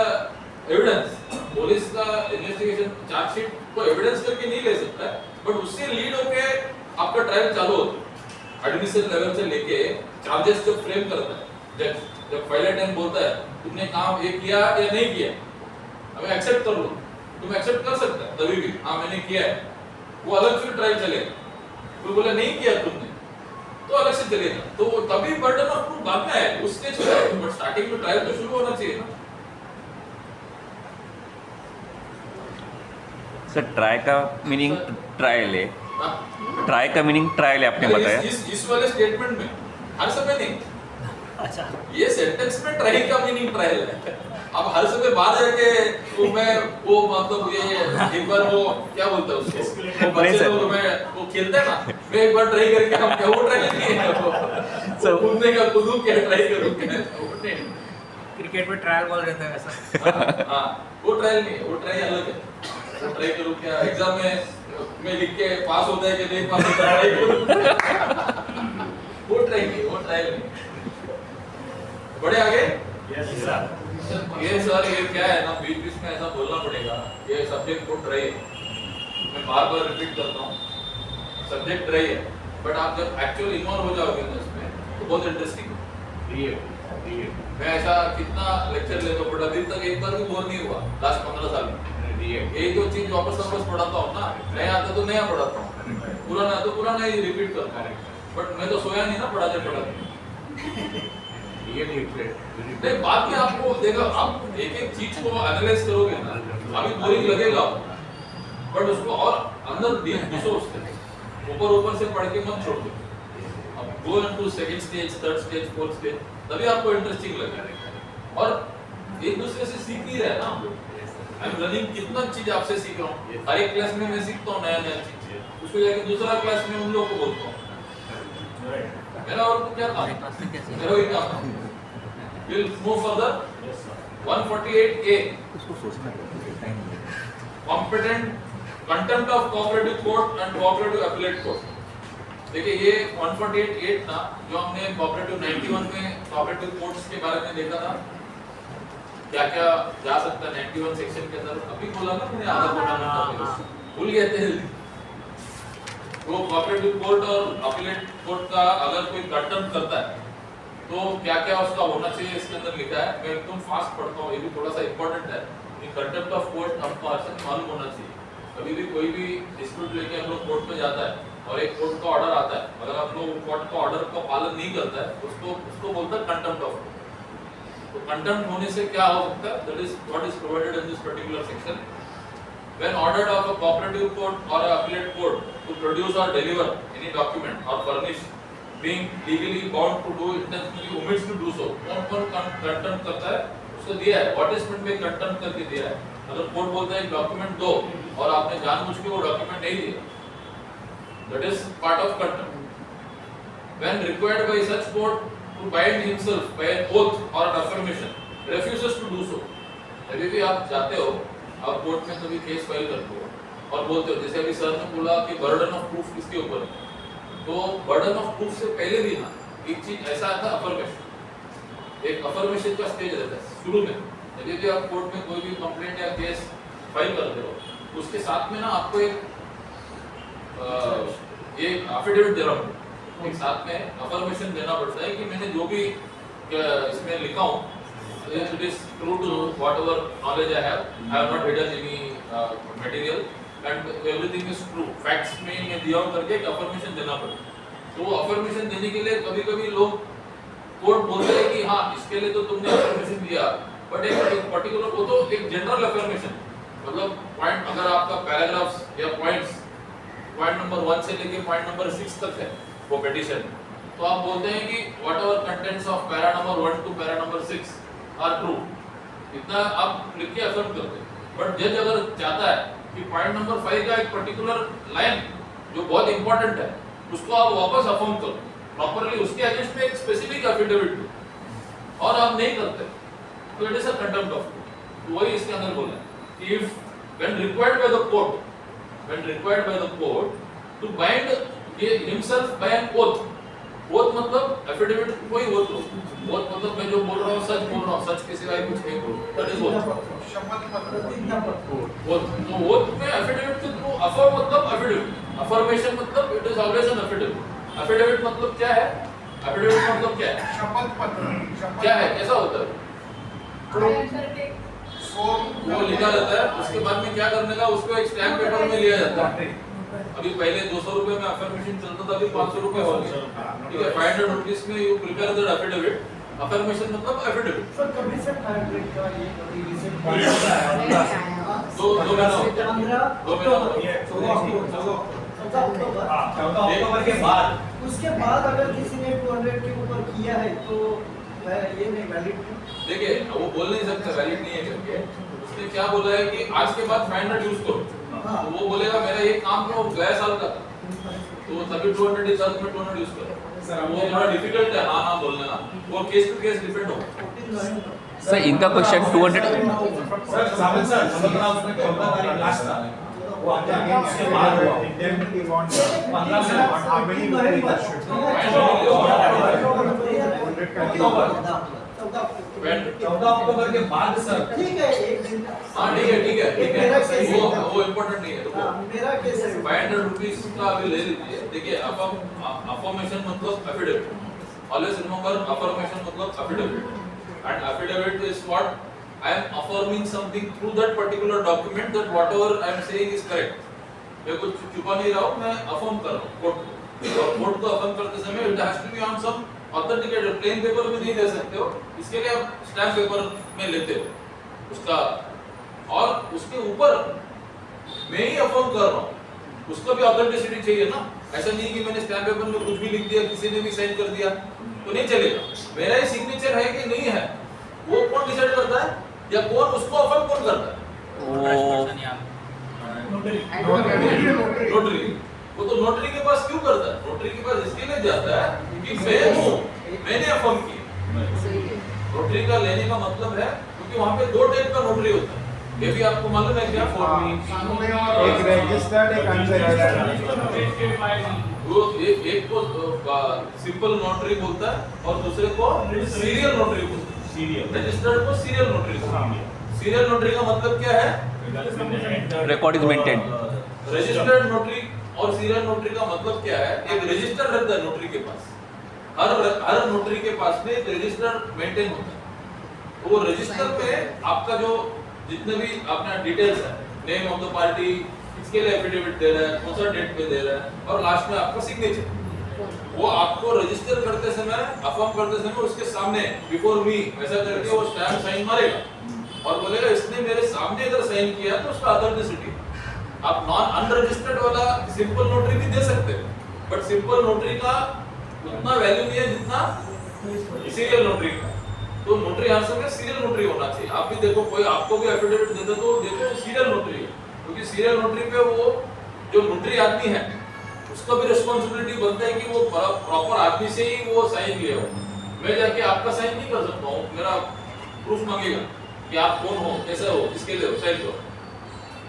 A: evidence, police का इन्वेस्टिगेशन चार्जशीट को एविडेंस करके नहीं ले सकता है, बट उससे लीड होके आपका ट्रायल चालू होता है। एडमिशन लेवल से लेके चार्जेस जब फ्रेम करता है जब पहले टाइम बोलता है तुमने काम ये किया या नहीं किया, हमें एक्सेप्ट कर लो, तुम एक्सेप्ट कर सकते हैं तभी भी, हाँ मैंने किया है, वो अलग फिर ट्रायल चलेगा। कोई बोले नहीं किया तुमने तो अलग से चलेगा, तो तभी बर्डन ऑफ प्रूफ बाद में है, उस स्टेज पे है, बट स्टार्टिंग में ट्रायल तो शुरू होना चाहिए ना।
E: सर ट्राई का मीनिंग ट्रायल है,
A: हाँ?
E: ट्राई का मीनिंग ट्रायल है आपने बताया।
A: इस वाले स्टेटमेंट में हर समय नहीं,
D: अच्छा
A: ये सेंटेंस में ट्राई का मीनिंग ट्रायल है। अब हर समय बाहर जाके वो मतलब ये एक बार वो क्या बोलता है उसको, वो बच्चे लोग में वो खेलते हैं ना, मैं एक बार ट्राई करके हम क्या वो ट्राई नहीं है, वो कूदने का कूदूं क्या ट्राई करूं क्या, वो नहीं।
D: क्रिकेट में ट्रायल बॉल रहता है वैसा।
A: हाँ वो ट्रायल नहीं, वो ट्राई अलग है। वो ट्राई करूं क्या, एग्जाम में लिख के पास होता है कि नहीं पास होता है, ट्राई करूं, वो ट्राई नहीं, वो ट्रायल नहीं। बड़े आगे ये सर ये क्या है ना, बीच बीच में ऐसा बोलना पड़ेगा, ये सब्जेक्ट को ट्राई है, मैं बार बार रिपीट करता हूँ, सब्जेक्ट ट्राई है, बट आप जब एक्चुअल इन्वॉल्व हो जाओगे ना इसमें तो बहुत इंटरेस्टिंग है। मैं ऐसा कितना लेक्चर लेता हूँ, बट अभी तक एक बार भी बोर नहीं हुआ लास्ट 15 साल में। एक दो चीज वापस पढ़ाता हूँ ना, नया आता तो नया पढ़ाता हूँ, पुराना तो पुराना ही रिपीट करता हूँ, बट मैं तो सोया नहीं ना पढ़ाते। नहीं बाद में आपको देखो, आप एक एक चीज को एनालाइज करोगे ना, अभी बोरिंग लगेगा, बट उसको और अंदर डीप घुसो, उसके ऊपर से पढ़ के मत छोड़ दो। अब go into second stage, third stage, fourth stage, तभी आपको इंटरेस्टिंग लगेगा। और एक दूसरे से सीख ही रहे ना हम लोग। आई एम लर्निंग, कितना चीज आपसे सीख रहा हूँ, हर एक क्लास में मैं सीखता हूँ नया नया चीज, उसको जाके दूसरा क्लास में उन लोगों को बोलता हूँ। मेरा और क्या काम, मेरा वही काम है। We'll move further. 148A. Contempt of cooperative court and cooperative appellate court. देखिए ये 148 था जो हमने cooperative 91 में cooperative courts के बारे में देखा था, क्या क्या जा सकता है 91 सेक्शन के अंदर। अभी बोला ना मैंने, आधा बोला भूल गए थे। वो cooperative court और appellate court का अगर कोई कंटेम्प्ट करता है तो क्या क्या उसका होना चाहिए, इसके अंदर लिखा है। मैं एकदम फास्ट पढ़ता हूँ, ये भी थोड़ा सा इंपॉर्टेंट है। ये कंटेम्प्ट ऑफ कोर्ट हमको हर समय मालूम होना चाहिए। कभी भी कोई भी डिस्प्यूट लेके हम लोग कोर्ट पे जाता है और एक कोर्ट का ऑर्डर आता है, अगर हम लोग कोर्ट का ऑर्डर का पालन नहीं करता है उसको बोलता है कंटेम्प्ट ऑफ कोर्ट। तो कंटेम्प्ट होने से क्या हो सकता है, that is what is provided in this particular section. when ordered of a cooperative court or a appellate court to produce or deliver any document or furnish, being legally bound to do intentionally omits to do so, कौन contempt करता है उसको दिया है, what is mean by contempt करके दिया है। अगर कोर्ट बोलता है डॉक्यूमेंट दो और आपने जानबूझ के वो डॉक्यूमेंट नहीं दिया, that is part of contempt। when required by such court to bind himself by an oath or an affirmation, refuses to do so। अभी भी आप जाते हो, आप कोर्ट में कभी केस फाइल करते हो और बोलते हो, जैसे अभी सर ने बोला कि बर्डन ऑफ प्रूफ किसके ऊपर है, तो बर्डन ऑफ प्रूफ से पहले भी ना एक चीज ऐसा आता है अफर्मेशन, एक अफर्मेशन का स्टेज रहता है शुरू में। जब भी आप कोर्ट में कोई भी कंप्लेंट या केस फाइल करते हो उसके साथ में ना आपको एक एफिडेविट देना पड़ता है, एक साथ में अफर्मेशन देना पड़ता है कि मैंने जो भी इसमें लिखा हूँ it is true to whatever knowledge I have not hidden any material and everything is true, facts में मैं दिया हूँ करके एक अफर्मेशन देना पड़ता है। तो अफर्मेशन देने के लिए कभी-कभी लोग कोर्ट बोलते हैं कि हाँ इसके लिए तो तुमने अफर्मेशन दिया, बट एक पर्टिकुलर वो तो एक जनरल अफर्मेशन, मतलब पॉइंट अगर आपका पैराग्राफ्स या पॉइंट्स पॉइंट नंबर 1 से लेके पॉइंट नंबर 6 तक है वो पिटीशन, तो आप बोलते हैं कि whatever contents of para number 1 to para number 6 are true, इतना आप लिख के अफर्म करते हैं। बट जज अगर चाहता है कि पॉइंट नंबर 5 का एक पर्टिकुलर लाइन जो बहुत इंपॉर्टेंट है उसको आप वापस अफर्म करो प्रॉपर्ली, उसके अगेंस्ट में एक स्पेसिफिक एफिडेविट दो, और आप नहीं करते तो it is a contempt of court. तो वही इसके अंदर बोला है कि if when required by the court, when required by the court to bind himself by an oath, oath मतलब एफिडेविट कोई ओथ लो, ओथ मतलब मैं जो बोल रहा हूँ सच बोल रहा हूँ, सच के सिवाय कुछ नहीं बोल, दैट इज ओथ।
G: शपथ पत्र
A: ओथ तो ओथ में एफिडेविट के थ्रू अफर्म मतलब एफिडेविट, अफर्मेशन मतलब it is always an affidavit. Affidavit मतलब क्या है, एफिडेविट मतलब क्या है,
G: शपथ पत्र
A: क्या है, कैसा होता है, वो लिखा जाता है, उसके बाद में क्या करने का, उसको एक स्टैम्प पेपर में लिया जाता है। अभी पहले 200 रुपए में अफर्मेशन चलता था, अभी 500 रुपए हो गया, ठीक है। 500 रुपीस में you prepare the affidavit, affirmation मतलब एफिडेविट।
B: सर कभी से फायर ब्रेक का ये कभी रिसेंट
A: दो महीना
B: 14 अक्टूबर के बाद, उसके बाद अगर किसी ने 200 के ऊपर किया है तो ये नहीं वैलिड।
A: देखिए वो बोल नहीं सकता वैलिड नहीं है करके, उसने क्या बोला है कि आज के बाद 500 यूज करो, तो वो बोलेगा मेरा ये काम तो गया साल का था, तो तभी 200 इस साल में 200 यूज करो, वो थोड़ा डिफिकल्ट है हाँ हाँ बोलने का, वो केस टू केस डिपेंड होगा।
E: सर इनका क्वेश्चन 200
G: सर सामने सर समझना उसमें 14 तारीख लास्ट था, वो आपके अगेंस्ट के बाद हुआ इंडेमनिटी बॉन्ड 15 से हाउ मेनी दैट शुड 14 अक्टूबर के बाद सर।
B: ठीक है एक दिन का,
A: हाँ ठीक है वो इम्पोर्टेंट नहीं है। तो
B: मेरा केस है
A: 500 रुपीस का अभी ले लीजिए। देखिए अफर्मेशन मतलब एफिडेविट, ऑलवेज रिमेंबर अफर्मेशन मतलब affidavit, and affidavit is what I am affirming something through that particular document that whatever I am saying is correct। मैं कुछ छुपा नहीं रहा हूँ, मैं affirm कर रहा हूँ कोर्ट को, और कोर्ट को affirm करते समय it has to be on some authenticated, plain paper में नहीं दे सकते हो, इसके लिए आप स्टैम्प पेपर में लेते हो उसका, और उसके ऊपर मैं ही affirm कर रहा हूँ, उसका भी ऑथेंटिसिटी चाहिए ना। ऐसा नहीं कि मैंने स्टैम्प पेपर में कुछ भी लिख दिया, किसी ने भी साइन कर दिया तो नहीं चलेगा। मेरा ही सिग्नेचर है कि नहीं है वो कौन डिसाइड करता है, या कौन उसको अफर्म कौन करता है, नोटरी। वो तो नोटरी के पास क्यों करता है, नोटरी के पास इसके लिए जाता है कि मैं हूँ, मैंने अफर्म किया। नोटरी का लेने का मतलब है क्योंकि वहाँ पे 2 टाइप का नोटरी होता है, ये भी आपको मालूम है क्या?
B: एक रजिस्टर्ड एक अनरजिस्टर्ड।
A: वो एक को सिंपल नोटरी बोलता है और दूसरे को सीरियल नोटरी बोलता है। रजिस्टर्ड को सीरियल नोटरी। सीरियल नोटरी का मतलब क्या है,
E: record is maintain.
A: Registered notary और सीरियल नोटरी का मतलब क्या है, एक रजिस्टर रहता है नोटरी के पास, हर नोटरी के पास में एक रजिस्टर मेंटेन होता है। तो वो रजिस्टर पे आपका जो जितने भी अपना डिटेल्स है, नेम ऑफ द पार्टी, इसके लिए एफिडेविट दे रहा है, कौन सा डेट पे दे रहा है, और लास्ट में आपका सिग्नेचर, वो आपको रजिस्टर करते समय, अफर्म करते समय उसके सामने बिफोर मी ऐसा करके वो स्टैम्प साइन मारेगा और बोलेगा इसने मेरे सामने इधर साइन किया तो उसका ऑथेंटिसिटी। आप नॉन अनरजिस्टर्ड वाला सिंपल नोटरी भी दे सकते हैं, बट सिंपल नोटरी का उतना वैल्यू नहीं है जितना सीरियल नोटरी का। तो नोटरी हर समय सीरियल नोटरी होना चाहिए। आप भी देखो, कोई आपको भी एफिडेविट देते तो देखो सीरियल नोटरी है, क्योंकि सीरियल नोटरी पे वो जो नोटरी आदमी है उसका भी रिस्पांसिबिलिटी बनता है कि वो प्रॉपर आदमी से ही वो साइन ले हो। मैं जाके आपका साइन नहीं कर सकता हूँ, मेरा प्रूफ मांगेगा कि आप कौन हो, कैसे हो, किसके लिए हो, साइन करो।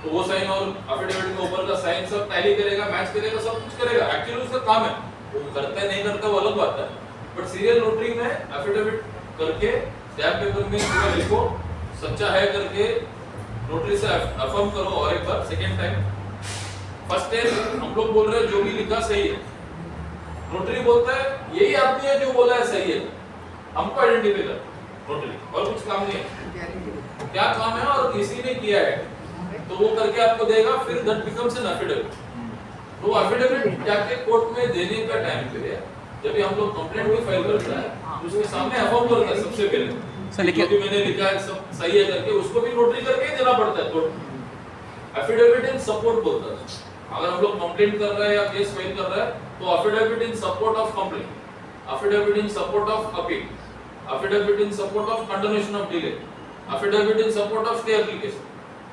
A: तो वो साइन और एफिडेविट के ऊपर का साइन सब टैली करेगा, मैच करेगा, सब कुछ करेगा। एक्चुअली उसका काम है, वो करता है नहीं करता वो अलग बात है। बट सीरियल नोटरी में एफिडेविट करके स्टैम्प पेपर में पूरा लिखो, सच्चा है करके नोटरी से अफर्म करो, और एक बार सेकेंड टाइम। फर्स्ट टाइम हम लोग बोल रहे हैं जो भी लिखा सही है, नोटरी बोलता है यही आदमी है जो बोला है सही है, हमको आइडेंटिफाई कर नोटरी, और कुछ काम नहीं है। क्या काम है और किसी ने किया है तो वो करके आपको देगा, फिर दैट बिकम्स एन एफिडेविट। तो एफिडेविट जाके कोर्ट में देने का टाइम पे जब भी हम लोग कंप्लेंट भी फाइल करते हैं तो उसके सामने अफर्म करता है सबसे पहले, जो भी मैंने लिखा है सब सही है करके, उसको भी नोटरी करके ही देना पड़ता है कोर्ट में। एफिडेविट इन सपोर्ट बोलता है। अगर हम लोग कंप्लेंट कर रहे हैं या केस फाइल कर रहे हैं तो affidavit in support of complaint, affidavit in support of appeal, affidavit in support of condonation of delay, affidavit in support of stay application,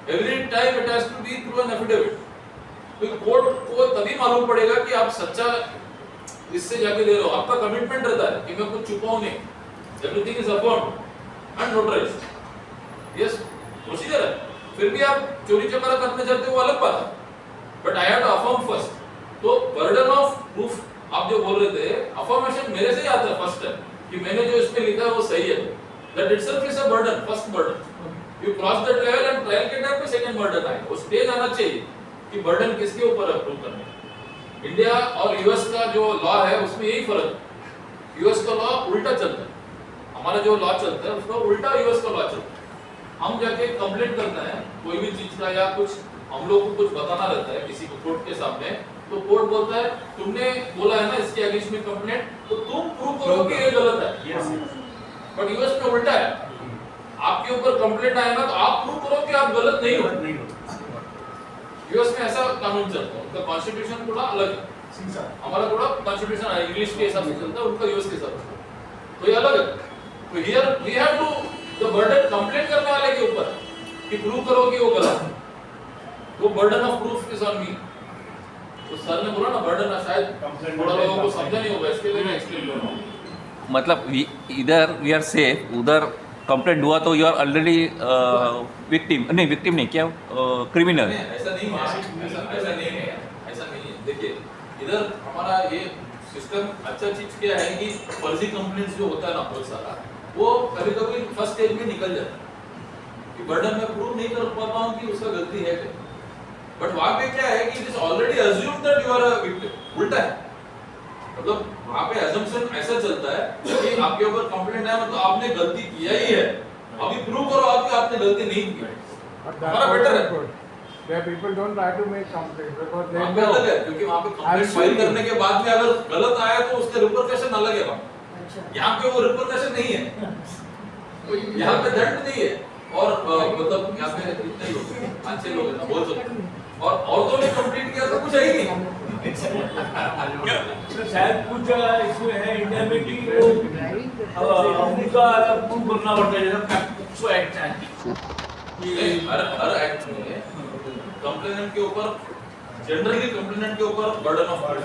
A: every time it has to be through an affidavit. तो court को तभी मालूम पड़ेगा कि आप सच्चा इससे जाके दे रहे हो, आपका कमिटमेंट रहता है कि मैं कुछ छुपाऊं नहीं, everything is affirmed and notarized. Yes, procedure है। फिर भी आप चोरी चकारा करने जाते हो वो अलग बात है, but I have to affirm first. तो बर्डन ऑफ प्रूफ आप जो बोल रहे थे, अफर्मेशन मेरे से ही आता है फर्स्ट टाइम कि मैंने जो इसमें लिखा है वो सही है। That itself is a burden, first burden. You cross that level and trial के टाइम पे सेकंड बर्डन आए, वो स्टेज आना चाहिए कि बर्डन किसके ऊपर है प्रूव करने। इंडिया और यूएस का जो लॉ है उसमें यही फर्क है। यूएस का लॉ उल्टा चलता है, हमारा जो लॉ चलता है उसका उल्टा यूएस का लॉ चलता है। हम जाके कंप्लेंट करते हैं कोई भी चीज का, या कुछ हम लोग को कुछ बताना रहता है किसी को कोर्ट के सामने, तो कोर्ट बोलता है तुमने बोला है ना इसके अगेंस्ट में कंप्लेंट, तो तुम प्रूव करो कि ये गलत है। बट यूएस में उल्टा है, आपके ऊपर कंप्लेंट आया ना तो आप प्रूव करो कि आप गलत नहीं हो। यूएस में ऐसा कानून चलता है, उनका कॉन्स्टिट्यूशन थोड़ा अलग है, हमारा थोड़ा कॉन्स्टिट्यूशन इंग्लिश के हिसाब से चलता है, उनका यूएस के हिसाब से, तो ये अलग है। तो here we have to the burden complaint करने वाले के ऊपर कि प्रूव करो कि वो गलत है, वो burden of proof is on me. तो सर ने बोला ना बर्डन है, शायद थोड़ा लोगों को समझा नहीं होगा, इसके लिए मैं एक्सप्लेन कर रहा हूं।
E: मतलब इधर वी आर सेफ, उधर कंप्लेंट हुआ तो यू आर ऑलरेडी विक्टिम, नहीं विक्टिम नहीं, क्या क्रिमिनल।
A: ऐसा नहीं है, ऐसा नहीं है, ऐसा नहीं है। देखिए इधर हमारा ये सिस्टम अच्छा चीज क्या है कि फर्जी कंप्लेंट्स जो होता है ना बहुत सारा, वो कभी कभी फर्स्ट स्टेज में निकल जाता है कि बर्डन में प्रूव नहीं कर पाता हूं कि उसका गलती है, बट वहां पे क्या है कि it is already assumed that you are a victim. उल्टा है, मतलब वहां पे अजम्पशन ऐसा चलता है कि आपके ऊपर कंप्लेंट है मतलब आपने गलती किया ही है, अभी प्रूव करो आपकी आपने गलती नहीं की। हमारा बेटर है,
C: Where people don't try to make complaints because they
A: वहां पे
C: know.
A: अलग है, क्योंकि वहां पे कंप्लेंट फाइल करने के बाद में अगर गलत आया तो उसके रिपरकशन अलग है वहां।
B: अच्छा,
A: यहाँ पे वो रिपरकशन नहीं है, तो यहाँ पे दंड नहीं है, और मतलब यहाँ पे इतने ही लोग हैं, 5-6 लोग हैं ना, बहुत लोग, और औरतों ने कंप्लीट किया तो कुछ है ही नहीं।
I: तो शायद कुछ जगह इसमें है इंडिया में कि वो उनका प्रूव करना पड़ता है, जैसे POCSO एक्ट है,
A: हर एक्ट में कंप्लेनेंट के ऊपर, जनरली कंप्लेनेंट के ऊपर बर्डन ऑफ प्रूफ,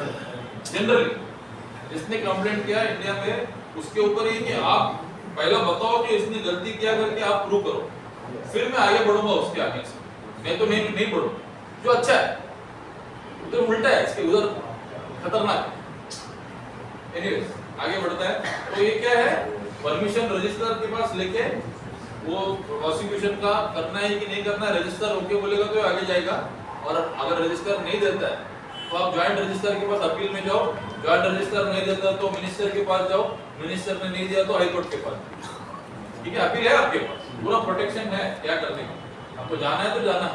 A: जनरली इसने कंप्लेंट किया इंडिया में, उसके ऊपर ये कि आप पहला बताओ कि इसने गलती किया करके आप प्रूव करो, फिर मैं आगे बढ़ूंगा उसके आगे से, मैं तो नहीं बढ़ूं, जो अच्छा है। उधर उल्टा है, इसके उधर खतरनाक है। एनीवेज आगे बढ़ता है, तो ये क्या है, परमिशन रजिस्ट्रार के पास लेके वो प्रोसिक्यूशन का करना है कि नहीं करना है, रजिस्ट्रार ओके बोलेगा तो आगे जाएगा, और अगर रजिस्ट्रार नहीं देता है तो आप ज्वाइंट रजिस्ट्रार के पास अपील में जाओ, ज्वाइंट रजिस्ट्रार नहीं देता तो मिनिस्टर के पास जाओ, मिनिस्टर ने नहीं दिया तो हाई कोर्ट के पास। ठीक है, अपील है आपके पास, पूरा प्रोटेक्शन है क्या करने का, आपको जाना है तो जाना,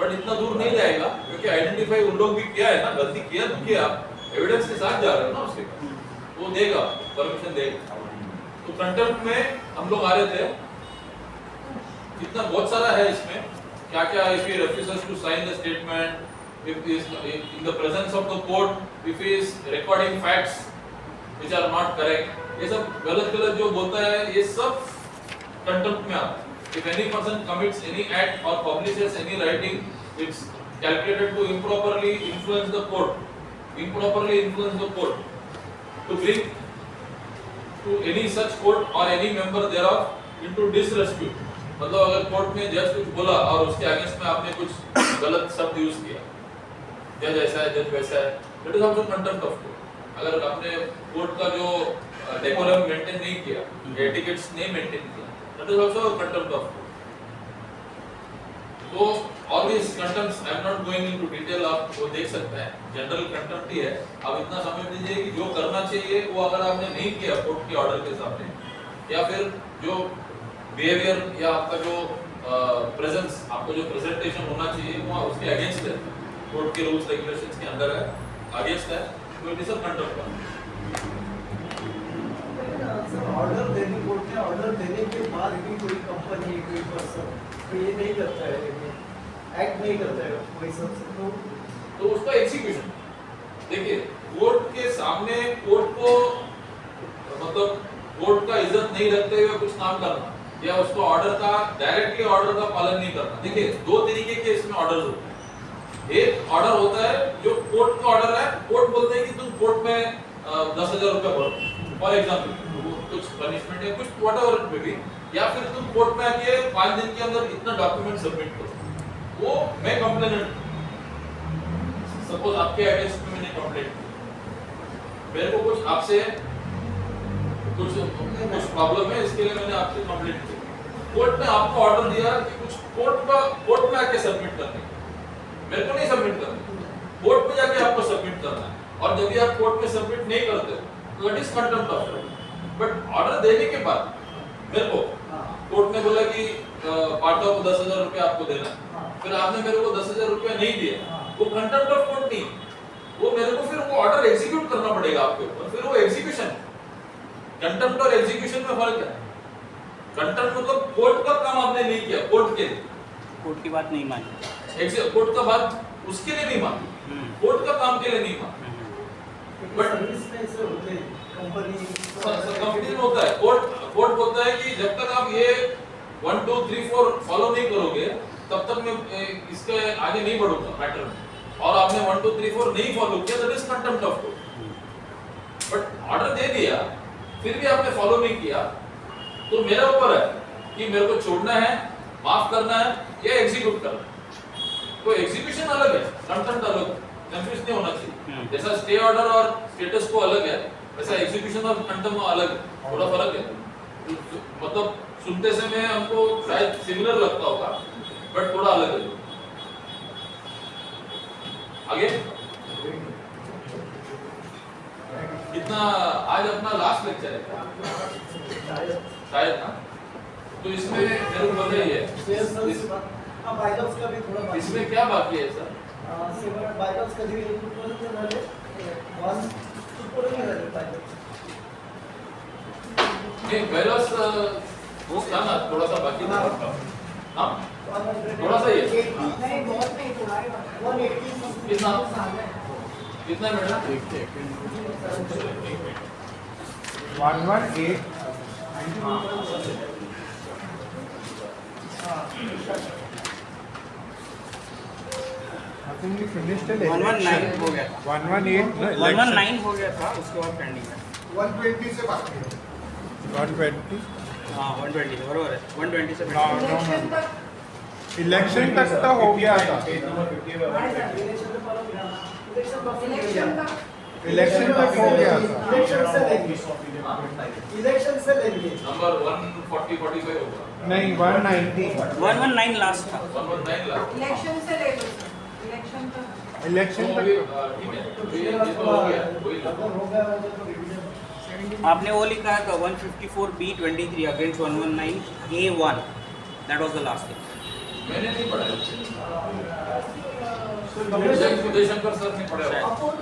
A: बट इतना दूर नहीं जाएगा क्योंकि आइडेंटिफाई उन लोग भी किया है ना, गलती किया तो किया, एविडेंस के साथ जा रहे हो ना उसके पास, वो देगा, परमिशन देगा। तो कंटेम्प्ट में हम लोग आ रहे थे, इतना बहुत सारा है इसमें, क्या क्या है, if he refuses to sign the statement, if he is in the presence of the court, if he is recording facts which are not correct, ये सब गलत गलत जो बोलता है ये सब कंटेम्प्ट में आता है. If any person commits any act or publishes any writing which calculated to improperly influence the court to bring to any such court or any member thereof into disrepute. मतलब अगर कोर्ट में जज कुछ बोला और उसके अगेंस्ट में आपने कुछ गलत शब्द यूज किया, जज ऐसा है, जज वैसा है, it is also contempt of court. अगर आपने कोर्ट का जो डेकोरम मेंटेन नहीं किया, एटिकेट्स नहीं मेंटेन किया, it is also contempt of court. तो all this contempts I am not going into detail, आप वो देख सकते हैं. जनरल कंटेम्प्ट ही है. आप इतना समझ लीजिए कि जो करना चाहिए वो अगर आपने नहीं किया कोर्ट के ऑर्डर के सामने, या फिर जो बिहेवियर या आपका जो प्रेजेंस, आपको जो प्रेजेंटेशन होना चाहिए वो उसके अगेंस्ट है, कोर्ट के रूल्स रेगुलेशंस के अंदर है, अगेंस्ट है, तो it is a contempt.
B: Order देने कोर्ट ने ऑर्डर देने के बाद भी कोई कंपनी कोई पर्सन तो ये नहीं करता है, एक्ट नहीं करता है कोई सबसे,
A: तो उसका एग्जीक्यूशन देखिए, कोर्ट के सामने कोर्ट को मतलब कोर्ट का इज्जत नहीं रखते हुए कुछ काम करना या उसको ऑर्डर का डायरेक्टली ऑर्डर का पालन नहीं करना. देखिए दो तरीके के इसमें ऑर्डर्स होते हैं. एक ऑर्डर होता है जो कोर्ट का ऑर्डर है, कोर्ट बोलते हैं कि तुम कोर्ट में 10,000 रुपए भरो फॉर एग्जांपल, कुछ पनिशमेंट या कुछ व्हाटएवर इट मे बी, या फिर तुम कोर्ट में आके 5 दिन के अंदर इतना डॉक्यूमेंट सबमिट करो. वो मैं कंप्लेनेंट, सपोज आपके अगेंस्ट में मैंने कंप्लेंट की, मेरे को कुछ आपसे कुछ प्रॉब्लम है, इसके लिए मैंने आपसे कंप्लेंट की. कोर्ट ने आपको ऑर्डर दिया कि कुछ कोर्ट में आके सबमिट करने, मेरे को नहीं सबमिट करना, कोर्ट में जाके आपको सबमिट करना है. और जब भी आप कोर्ट में सबमिट नहीं करते तो it is contempt of court. But order देने के बाद मेरे को कोर्ट ने बोला कि पार्टनर को 10,000 रुपए आपको देना है, फिर आपने मेरे को 10,000 रुपए नहीं दिया, वो कंटेम्प्ट ऑफ कोर्ट नहीं, वो मेरे को फिर वो ऑर्डर एग्जीक्यूट करना पड़ेगा आपके ऊपर, फिर वो एग्जीक्यूशन. कंटेम्प्ट और एग्जीक्यूशन में फर्क है. कंटेम्प्ट मतलब कोर्ट का काम आपने नहीं किया, कोर्ट के
D: कोर्ट की बात नहीं मानी,
A: कोर्ट का बात उसके लिए नहीं मानी, कोर्ट का काम के लिए नहीं मानी.
B: बट सर्विस में ऐसे होते हैं कंपनी
A: कंपनी में होता है. कोर्ट बोलता है कि जब तक आप ये 1 2 3 4 फॉलो नहीं करोगे तब तक मैं इसके आगे नहीं बढ़ूंगा मैटर में, और आपने 1 2 3 4 नहीं फॉलो किया, that is contempt of court. But order दे दिया फिर भी आपने फॉलो नहीं किया, तो मेरा ऊपर है कि मेरे को छोड़ना है, माफ करना है या एग्जीक्यूट करना है. तो एग्जीक्यूशन अलग है, कंटेम्प्ट अलग है, कंफ्यूज नहीं होना चाहिए. जैसा स्टे ऑर्डर और स्टेटस को अलग है, वैसा एग्जीक्यूशन और कंटेम्प्ट अलग है, थोड़ा फर्क है. मतलब सुनते समय हमको शायद सिमिलर लगता होगा बट थोड़ा अलग है. आगे इतना आज अपना लास्ट लेक्चर है शायद ना, तो इसमें मेरे को बताइए
B: बायलॉज का भी थोड़ा बाकी
A: इसमें क्या बाकी है सर?
B: सेवन बायलॉज कधी पूर्ण झाले, वन पूर्ण झाले बायलॉज.
A: नहीं बैलॉस था ना, थोड़ा सा बाकी था. हाँ थोड़ा सा ये
B: नहीं बहुत नहीं, थोड़ा 180
A: कितना कितना madam?
G: 118 I think we finished the
D: 119 हो गया था,
G: 118 no,
D: 119 हो गया था, उसके बाद पेंडिंग है.
G: 120 से बाकी है 120
D: हाँ 120 से बरोबर है, 120 से
G: नो
D: पेंडिंग.
G: नो इलेक्शन तक तो हो गया था. इलेक्शन तक हो गया था.
B: इलेक्शन से लेंगे
A: नंबर 140 45 होगा.
G: नहीं 190
D: 119 लास्ट था.
A: 119 लाख.
J: इलेक्शन से ले लो सर, इलेक्शन तक.
G: इलेक्शन
A: तो
G: तक
A: अभी, ठीक है, तो ये तो हो गया, वही लगा.
B: हो गया तो रिवीजन.
D: आपने वो लिखा है 154B23 against 119A1, that was the last thing.
A: मैंने नहीं पढ़ा. जयशंकर सर ने पढ़ा होगा.
B: अपन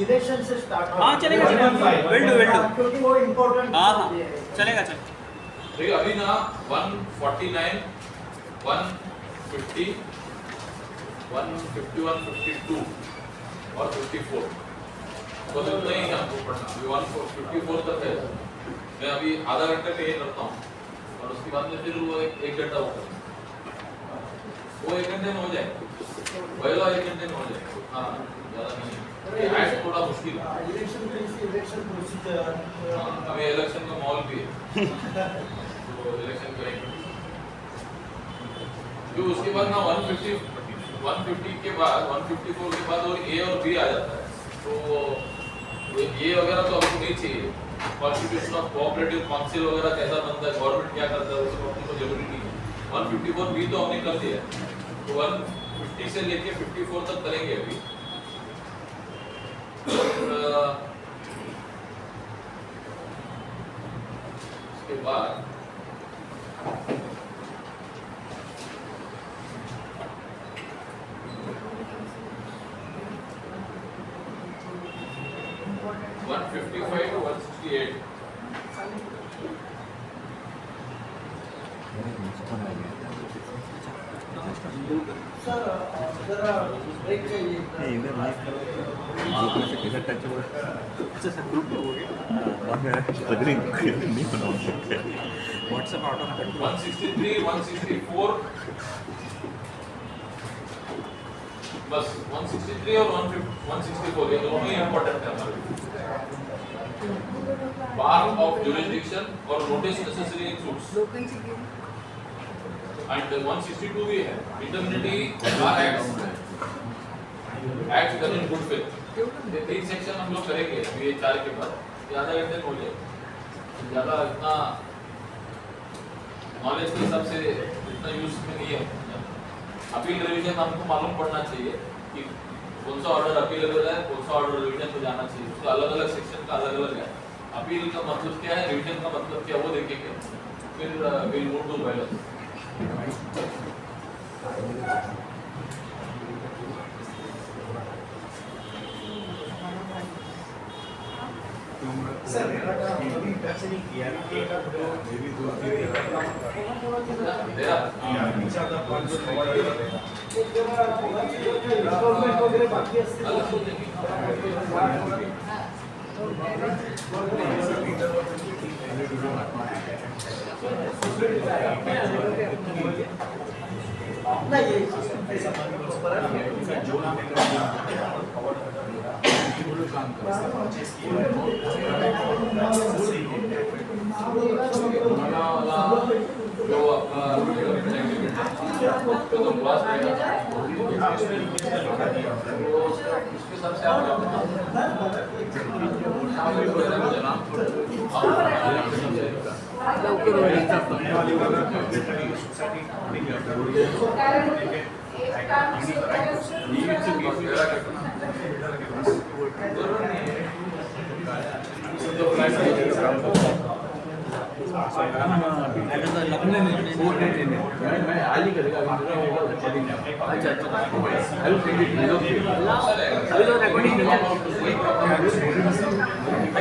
B: इलेक्शन से स्टार्ट.
D: हाँ चलेगा, विल डू
B: क्योंकि वो इम्पोर्टेंट.
D: हाँ हाँ चलेगा चलेगा.
A: देखिए अभी ना 149 150 151, 52 और 54 बस इतना ही आपको पढ़ना। अभी 154 तक है, मैं अभी आधा घंटे पे ये करता हूँ और उसके बाद में फिर वो एक घंटा होता है, वो 1 घंटे में हो जाए, पहला 1 घंटे में हो जाए। हाँ ज़्यादा नहीं है, ये ऐड थोड़ा मुश्किल है।
B: इलेक्शन प्रोसीजर
A: अभी इलेक्शन का माहौल भी है तो इलेक्शन करेंगे। फिर उसके बाद ना 150 के बाद 154 के बाद और ए और बी आ जाता है, तो ये वगैरह तो हमको नहीं चाहिए। कॉन्स्टिट्यूशन ऑफ कोऑपरेटिव काउंसिल वगैरह कैसा बनता है, गवर्नमेंट क्या करता है, उसको हमको जरूरी नहीं है। 154 बी तो हमने कर दिया है, तो 150 से लेके 54 तक करेंगे अभी। उसके बाद 155 to 168
B: सर जरा ब्रेक चाहिए
D: व्हाट्सएप आउट ऑफ
A: 163 164 बस 163 और 164 ये दोनों ही इंपॉर्टेंट है हमारे लिए। बार ऑफ जुरिसडिक्शन और notice necessary in suits and 162 भी है, indemnity are acts done in good faith. ये 3 सेक्शन हम लोग करेंगे अभी ये 4 के बाद, ये आधा घंटे में हो जाए। ज़्यादा इतना नॉलेज के हिसाब से इतना यूज में नहीं है। अपील रिवीजन हमको मालूम पड़ना चाहिए कि कौन सा ऑर्डर अपीलेबल है, कौन सा ऑर्डर रिवीजन को जाना चाहिए, उसका अलग अलग सेक्शन का अलग अलग है। अपील का मतलब क्या है, रिवीजन का मतलब क्या है, वो देखेंगे, फिर will move to balance.
G: Sir अभी टच नहीं किया ना, एक आध दो मेरी दो तीन
B: इंस्टॉलमेंट वगैरह बाकी असते नहीं ऐसा जो नाम
A: जो आपका तो क्लास में उसके हिसाब से आप
C: मैं आज ही करेगा अच्छा अभी तो रिकॉर्डिंग